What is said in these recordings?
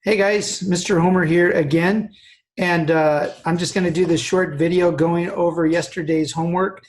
Hey guys, Mr. Homer here again, and I'm just going to do this short video going over yesterday's homework,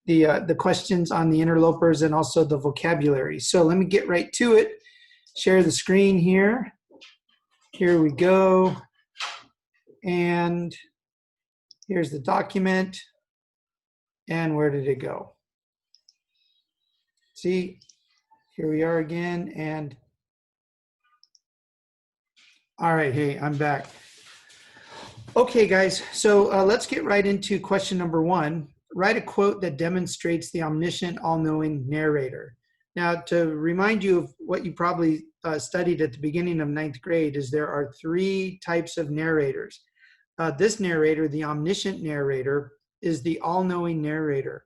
the questions on the interlopers and also the vocabulary. So let me get right to it. Share the screen here. Here we go, and here's the document. And where did it go? See, here we are again, and all right, hey, I'm back. Okay, guys, so let's get right into question number one. Write a quote that demonstrates the omniscient, all-knowing narrator. Now, to remind you of what you probably studied at the beginning of ninth grade, is there are three types of narrators. This narrator, the omniscient narrator, is the all-knowing narrator.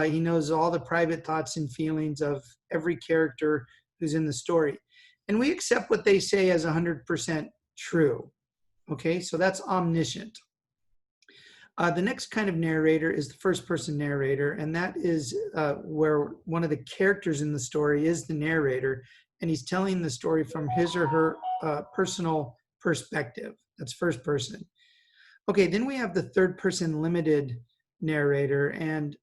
He knows all the private thoughts and feelings of every character who's in the story. And we accept what they say as 100% true. Okay, so that's omniscient. The next kind of narrator is the first person narrator, and that is where one of the characters in the story is the narrator, and he's telling the story from his or her personal perspective. That's first person. Okay, then we have the third person limited narrator, and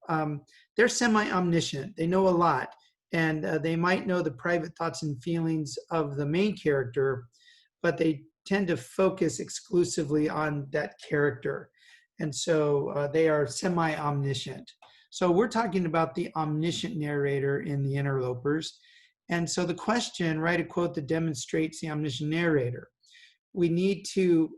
they're semi-omniscient. They know a lot, and they might know the private thoughts and feelings of the main character, but they tend to focus exclusively on that character. And so they are semi-omniscient. So we're talking about the omniscient narrator in the Interlopers. And so the question, write a quote that demonstrates the omniscient narrator. We need to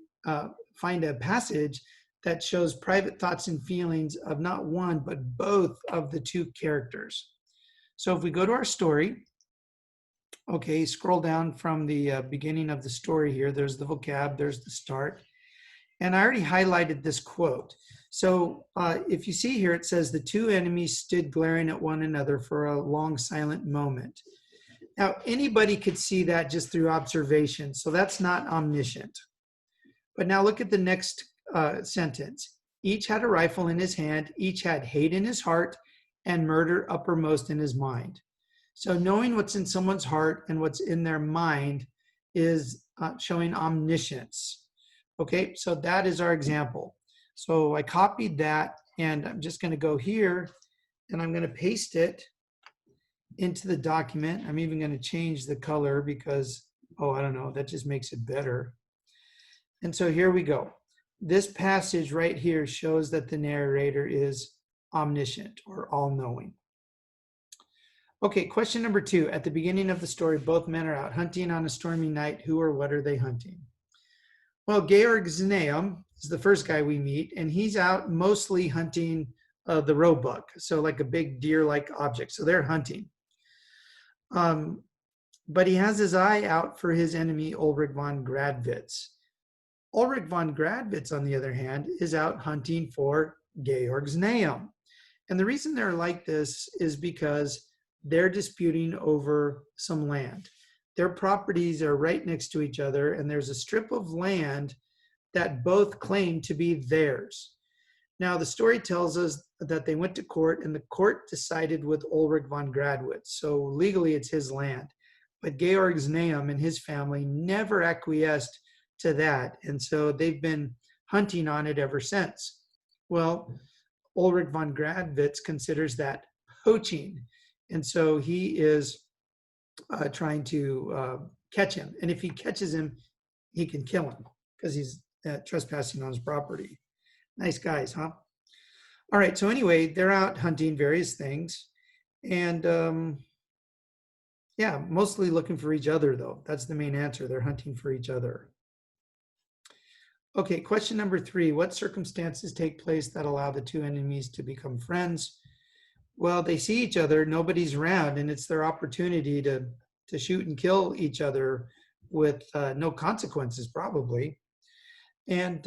find a passage that shows private thoughts and feelings of not one, but both of the two characters. So if we go to our story, okay, scroll down from the beginning of the story here. There's the vocab, there's the start. And I already highlighted this quote. So if you see here, it says, the two enemies stood glaring at one another for a long silent moment. Now, anybody could see that just through observation. So that's not omniscient. But now look at the next sentence. Each had a rifle in his hand. Each had hate in his heart and murder uppermost in his mind. So knowing what's in someone's heart and what's in their mind is showing omniscience. Okay, so that is our example. So I copied that, and I'm just going to go here, and I'm going to paste it into the document. I'm even going to change the color because, oh, I don't know, that just makes it better. And so here we go. This passage right here shows that the narrator is omniscient or all-knowing. Okay, question number two. At the beginning of the story, both men are out hunting on a stormy night. Who or what are they hunting? Well, Georg Znaeum is the first guy we meet, and he's out mostly hunting the roebuck, so like a big deer-like object. So they're hunting. But he has his eye out for his enemy, Ulrich von Gradwitz. Ulrich von Gradwitz, on the other hand, is out hunting for Georg Znaeum. And the reason they're like this is because they're disputing over some land. Their properties are right next to each other, and there's a strip of land that both claim to be theirs. Now, the story tells us that they went to court, and the court decided with Ulrich von Gradwitz. So legally, it's his land. But Georg Znaeum and his family never acquiesced to that, and so they've been hunting on it ever since. Well, Ulrich von Gradwitz considers that poaching, and so he is trying to catch him. And if he catches him, he can kill him because he's trespassing on his property. Nice guys, huh? All right, so anyway, they're out hunting various things. And yeah, mostly looking for each other, though. That's the main answer. They're hunting for each other. Okay, question number three. What circumstances take place that allow the two enemies to become friends? Well, they see each other, nobody's around, and it's their opportunity to shoot and kill each other with no consequences, probably. And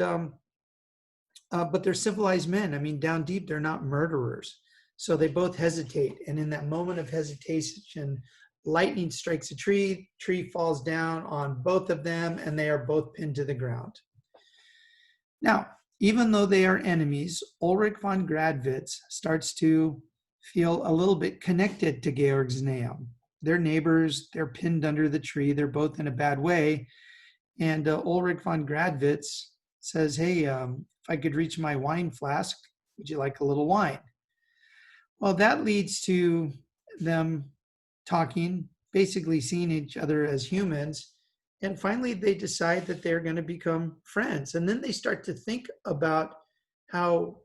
but they're civilized men. I mean, down deep, they're not murderers. So they both hesitate. And in that moment of hesitation, lightning strikes a tree falls down on both of them, and they are both pinned to the ground. Now, even though they are enemies, Ulrich von Gradwitz starts to feel a little bit connected to Georg Znaeum. They're neighbors, they're pinned under the tree, they're both in a bad way. And Ulrich von Gradwitz says, hey, if I could reach my wine flask, would you like a little wine? Well, that leads to them talking, basically seeing each other as humans. And finally, they decide that they're going to become friends. And then they start to think about how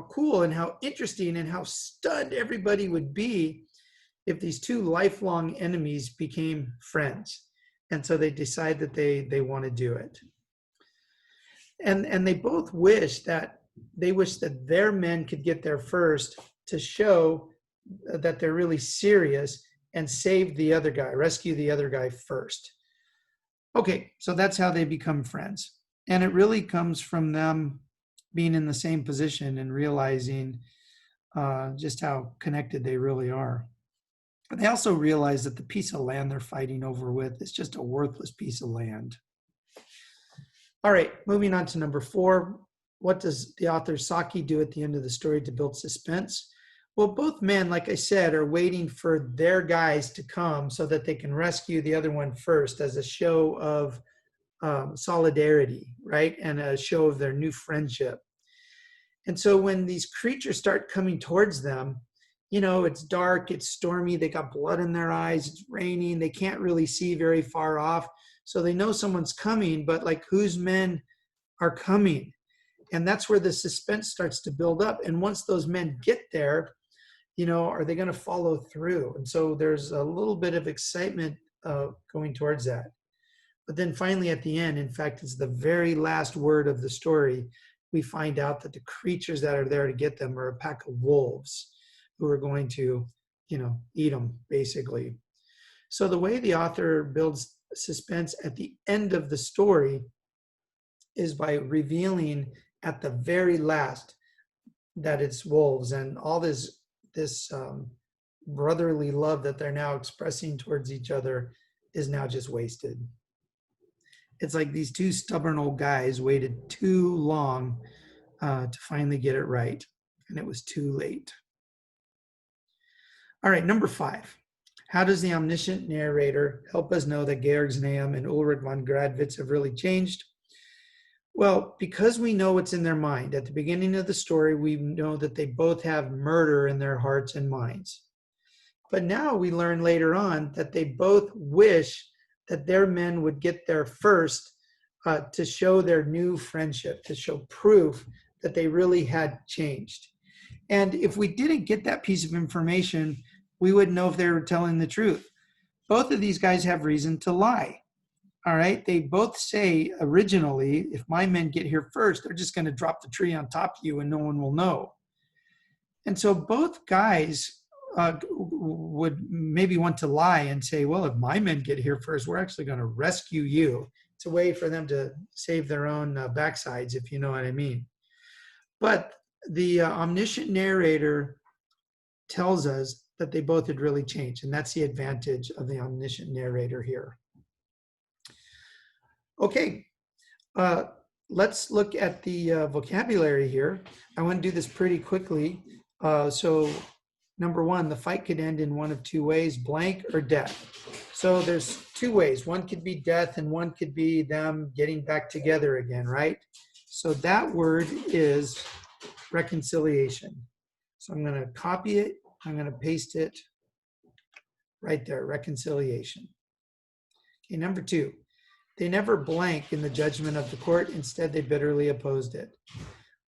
cool and how interesting and how stunned everybody would be if these two lifelong enemies became friends. And so they decide that they want to do it. And they both wish that their men could get there first to show that they're really serious and save the other guy, rescue the other guy first. Okay, so that's how they become friends. And it really comes from them being in the same position and realizing just how connected they really are. But they also realize that the piece of land they're fighting over with is just a worthless piece of land. All right, moving on to number 4. What does the author Saki do at the end of the story to build suspense? Well, both men, like I said, are waiting for their guys to come so that they can rescue the other one first as a show of solidarity, right? And a show of their new friendship. And so when these creatures start coming towards them, it's dark, it's stormy, they got blood in their eyes, it's raining, they can't really see very far off. So they know someone's coming, but like whose men are coming? And that's where the suspense starts to build up. And once those men get there, are they going to follow through? And so there's a little bit of excitement going towards that. But then finally at the end, in fact, it's the very last word of the story, we find out that the creatures that are there to get them are a pack of wolves who are going to, eat them, basically. So the way the author builds suspense at the end of the story is by revealing at the very last that it's wolves, and all this brotherly love that they're now expressing towards each other is now just wasted. It's like these two stubborn old guys waited too long to finally get it right, and it was too late. All right, number 5. How does the omniscient narrator help us know that Georg Znaeum and Ulrich von Gradwitz have really changed? Well, because we know what's in their mind. At the beginning of the story, we know that they both have murder in their hearts and minds. But now we learn later on that they both wish that their men would get there first to show their new friendship, to show proof that they really had changed. And if we didn't get that piece of information, we wouldn't know if they were telling the truth. Both of these guys have reason to lie. All right, they both say originally, if my men get here first, they're just going to drop the tree on top of you and no one will know. And so both guys would maybe want to lie and say, well, if my men get here first, we're actually going to rescue you. It's a way for them to save their own backsides, if you know what I mean. But the omniscient narrator tells us that they both had really changed, and that's the advantage of the omniscient narrator here. Okay, let's look at the vocabulary here. I want to do this pretty quickly. So number 1, the fight could end in one of 2 ways, blank or death. So there's 2 ways. One could be death and one could be them getting back together again, right? So that word is reconciliation. So I'm going to copy it. I'm going to paste it right there, reconciliation. Okay, number 2. They never blank in the judgment of the court. Instead, they bitterly opposed it.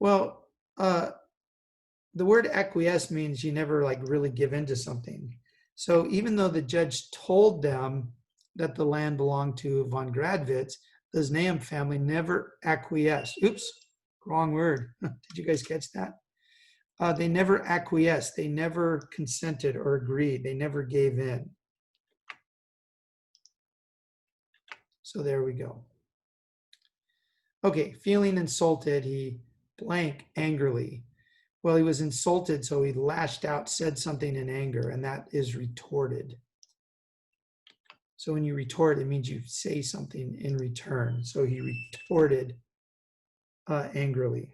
Well, the word acquiesce means you never really give in to something. So even though the judge told them that the land belonged to von Gradwitz, the Znaeum family never acquiesced. Oops, wrong word. Did you guys catch that? They never acquiesced. They never consented or agreed. They never gave in. So there we go. Okay, feeling insulted, he blank angrily. Well, he was insulted, so he lashed out, said something in anger, and that is retorted. So when you retort, it means you say something in return. So he retorted angrily.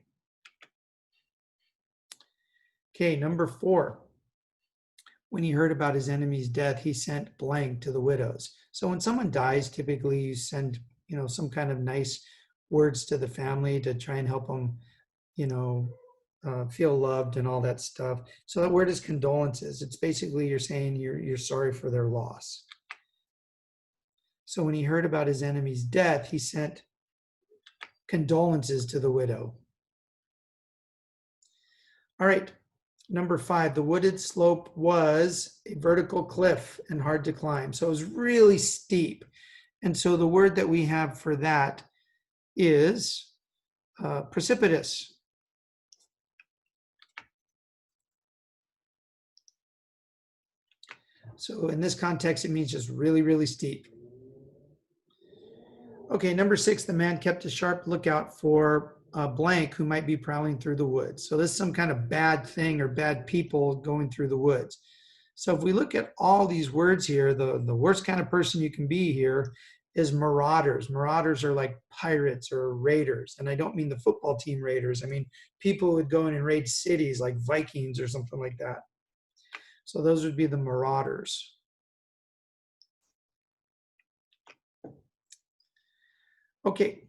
Okay, number 4. When he heard about his enemy's death, he sent blank to the widows. So when someone dies, typically you send, some kind of nice words to the family to try and help them, feel loved and all that stuff. So that word is condolences. It's basically you're saying you're sorry for their loss. So when he heard about his enemy's death, he sent condolences to the widow. All right, number 5, the wooded slope was a vertical cliff and hard to climb. So it was really steep. And so the word that we have for that is precipitous. So in this context, it means just really, really steep. Okay, number 6, the man kept a sharp lookout for a blank who might be prowling through the woods. So this is some kind of bad thing or bad people going through the woods. So if we look at all these words here, the worst kind of person you can be here is marauders. Marauders are like pirates or raiders. And I don't mean the football team raiders. I mean people who would go in and raid cities like Vikings or something like that. So those would be the marauders. Okay,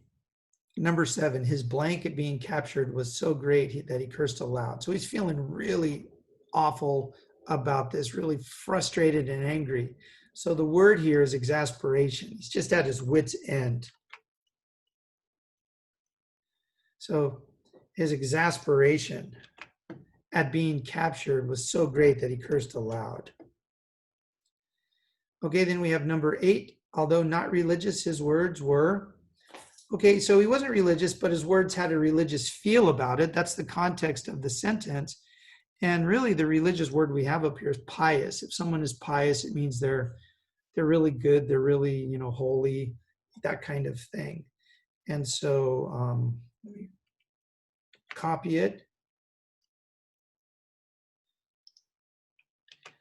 number 7, his blanket being captured was so great that he cursed aloud. So he's feeling really awful about this, really frustrated and angry. So the word here is exasperation. He's just at his wit's end. So his exasperation at being captured was so great that he cursed aloud. Okay, then we have number 8. Although not religious, his words were. Okay, so he wasn't religious, but his words had a religious feel about it. That's the context of the sentence. And really the religious word we have up here is pious. If someone is pious, it means they're really good, they're really, holy, that kind of thing. And so let me copy it.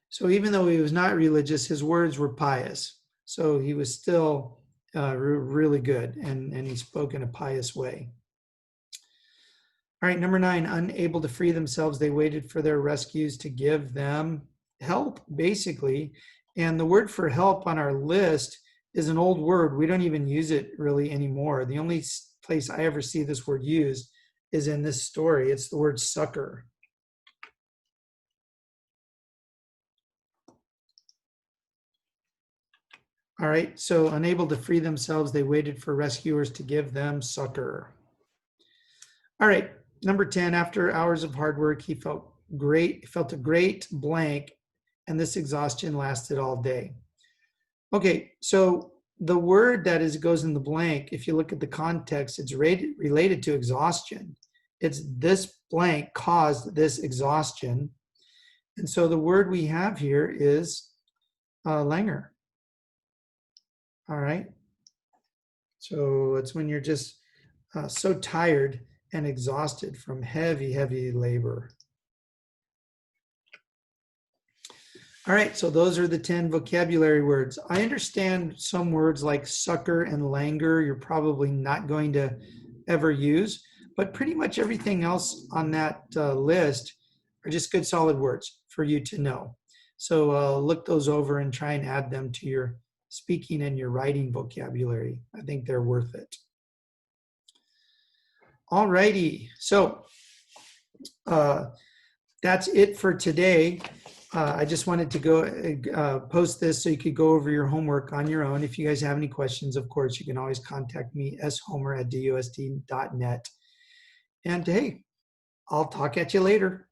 So even though he was not religious, his words were pious. So he was still really good, and he spoke in a pious way. All right, number 9, unable to free themselves, they waited for their rescues to give them help, basically. And the word for help on our list is an old word. We don't even use it really anymore. The only place I ever see this word used is in this story. It's the word succor. All right, so unable to free themselves, they waited for rescuers to give them succor. All right, number 10, after hours of hard work, he felt a great blank, and this exhaustion lasted all day. Okay, so the word that goes in the blank, if you look at the context, it's related to exhaustion. It's this blank caused this exhaustion. And so the word we have here is languor. All right. So it's when you're just so tired and exhausted from heavy, heavy labor. All right, so those are the 10 vocabulary words. I understand some words like succor and languor you're probably not going to ever use, but pretty much everything else on that list are just good solid words for you to know. So look those over and try and add them to your speaking and your writing vocabulary. I think they're worth it. All righty, so that's it for today. I just wanted to go post this so you could go over your homework on your own. If you guys have any questions, of course, you can always contact me, shomer@dusd.net. And hey, I'll talk at you later.